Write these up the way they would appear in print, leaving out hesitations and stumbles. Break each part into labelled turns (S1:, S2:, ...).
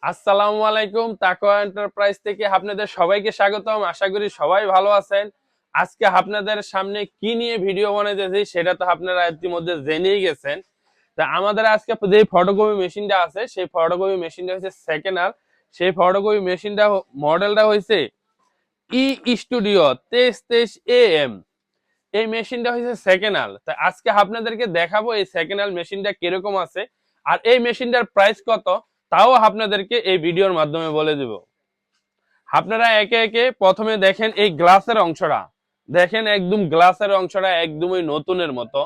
S1: আসসালামু আলাইকুম, তাকওয়া এন্টারপ্রাইজ থেকে আপনাদের সবাইকে স্বাগতম। আশা করি সবাই ভালো আছেন। আজকে আপনাদের সামনে কি নিয়ে ভিডিও বানাইতেছি সেটা তো আপনারা ইতিমধ্যে জেনেই গেছেন। তা আমাদের আজকে যে ফটোকপি মেশিনটা আছে সেই ফটোকপি মেশিনটা হচ্ছে সেকেন্ড হ্যান্ড। সেই ফটোকপি মেশিনটা মডেলটা হয়েছে স্টুডিও 2323 AM। এই মেশিনটা হচ্ছে সেকেন্ড হ্যান্ড। তা আজকে আপনাদেরকে দেখাবো এই সেকেন্ড হ্যান্ড মেশিনটা কিরকম আছে আর এই মেশিনটার প্রাইস কত, তাও আপনাদেরকে এই ভিডিওর মাধ্যমে বলে দেব। আপনারা একে একে প্রথমে দেখেন এই গ্লাসের অংশটা, দেখেন একদম গ্লাসের অংশটা একদমই নতুনের মতো,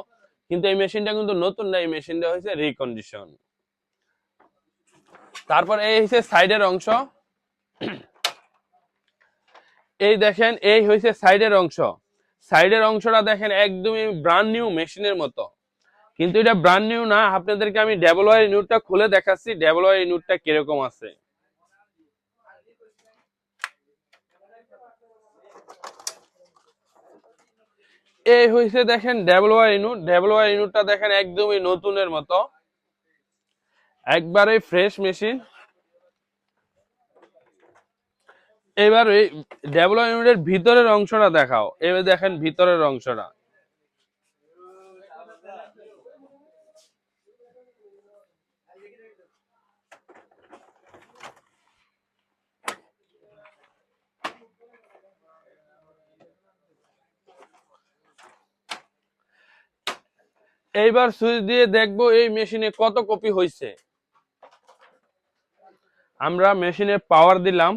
S1: কিন্তু এই মেশিনটা কিন্তু নতুন না, এই মেশিনটা হচ্ছে রিকন্ডিশন। তারপর এই হচ্ছে সাইডের অংশ, এই দেখেন এই হচ্ছে সাইডের অংশ। সাইডের অংশটা দেখেন একদমই ব্র্যান্ড নিউ মেশিনের মতো, কিন্তু এটা ব্র্যান্ড নিউ না। আপনাদেরকে আমি ডাবল ওয়াই ইউনিটটা খুলে দেখাচ্ছি ডাবল ওয়াই ইউনিটটা কিরকম আছে। এই হইছে দেখেন double Y unit, double Y ইউনিটটা দেখেন একদমই নতুনের মতো, একবারে ফ্রেশ মেশিন। এবার এই ডাবল ওয়াই ইউনিটের ভিতরের অংশটা দেখাও, এবার দেখেন ভিতরের অংশটা। এইবার সুইচ দিয়ে দেখবো এই মেশিনে কত কপি হয়েছে। আমরা মেশিনে পাওয়ার দিলাম,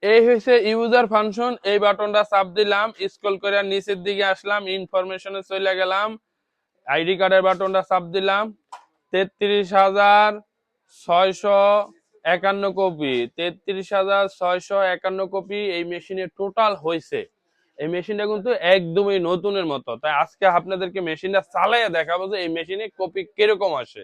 S1: এই হয়েছে ইউজার ফাংশন। এই বাটনটা চাপ দিলাম, স্ক্রল করে নিচের দিকে আসলাম, ইনফরমেশনে চলে গেলাম, আইডি কার্ডের বাটনটা চাপ দিলাম। 33,651 কপি, 33,651 কপি এই মেশিনে টোটাল হয়েছে। এই মেশিনটা কিন্তু একদমই নতুনের মতো। তাই আজকে আপনাদেরকে মেশিনটা চালাইয়া দেখাবো যে এই মেশিনে কপি কিরকম আসে।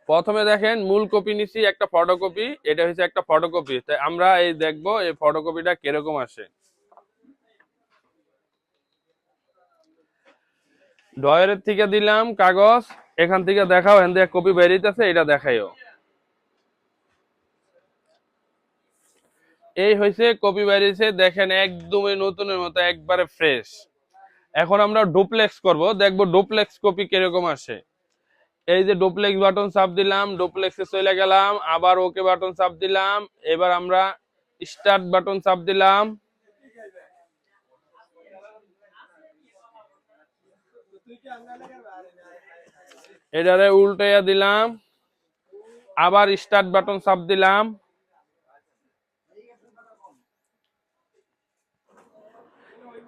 S1: প্রথমে দেখেন মূল কপি নিছি একটা ফটোকপি, এটা হচ্ছে একটা ফটোকপি। তাই আমরা এই দেখবো এই ফটোকপিটা কিরকম আসে। ড্রয়ারের থেকে দিলাম কাগজ, এখান থেকে দেখাও, এখান থেকে কপি বেরিয়েছে, এটা দেখাইও। এই হয়েছে কপি বেরিয়েছে, দেখেন একদমই নতুনের মতো, একবারে ফ্রেশ। এখন আমরা ডুপ্লেক্স করব, দেখবো ডুপ্লেক্স কপি কিরকম আসে। এই যে ডুপ্লেক্স বাটন চাপ দিলাম, ডুপ্লেক্সে চলে গেলাম, আবার ওকে বাটন চাপ দিলাম, এবার আমরা স্টার্ট বাটন চাপ দিলাম, এটারে উল্টাইয়া দিলাম, আবার স্টার্ট বাটন চাপ দিলাম।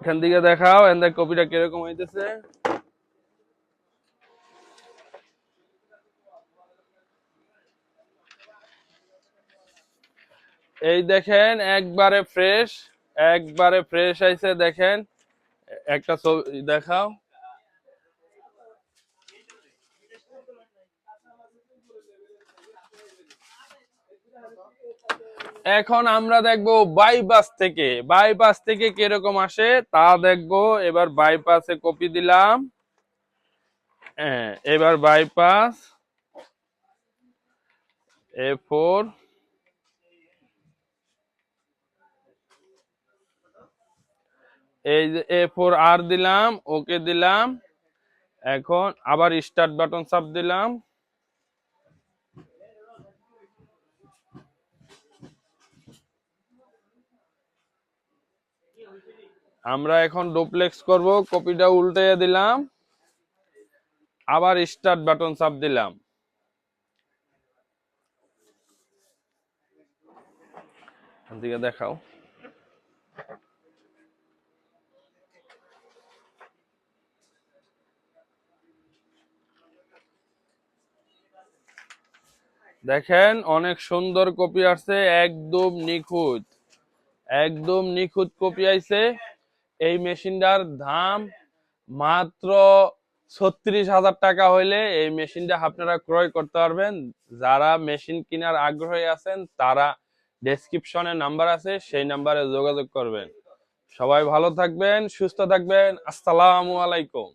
S1: এখান থেকে দেখাও এখান থেকে কপিটা কিরকম হইতেছে। এই দেখেন একবারে ফ্রেশ, একবারে ফ্রেশ আইছে। দেখেন একটা ছবি দেখাও। এখন আমরা দেখবো বাইপাস থেকে, বাইপাস থেকে কিরকম আসে তা দেখবো। এবার বাইপাসে কপি দিলাম, হ্যাঁ এবার বাইপাস A4, এই যে A4 দিলাম, ওকে দিলাম। এখন আবার স্টার্ট বাটন চাপ দিলাম, আমরা এখন ডুপ্লেক্স করব, কপিটা উল্টে দিলাম, আবার স্টার্ট বাটন চাপ দিলাম। এখান থেকে দেখাও। দেখেন অনেক সুন্দর কপি আসছে, একদম নিখুঁত, একদম নিখুঁত কপি আইছে। এই মেশিনটার দাম মাত্র 36,000 টাকা হইলে এই মেশিনটা আপনারা ক্রয় করতে পারবেন। যারা মেশিন কেনার আগ্রহী আছেন তারা ডেসক্রিপশনে নাম্বার আছে, সেই নাম্বারে যোগাযোগ করবেন। সবাই ভালো থাকবেন, সুস্থ থাকবেন। আসসালামু আলাইকুম।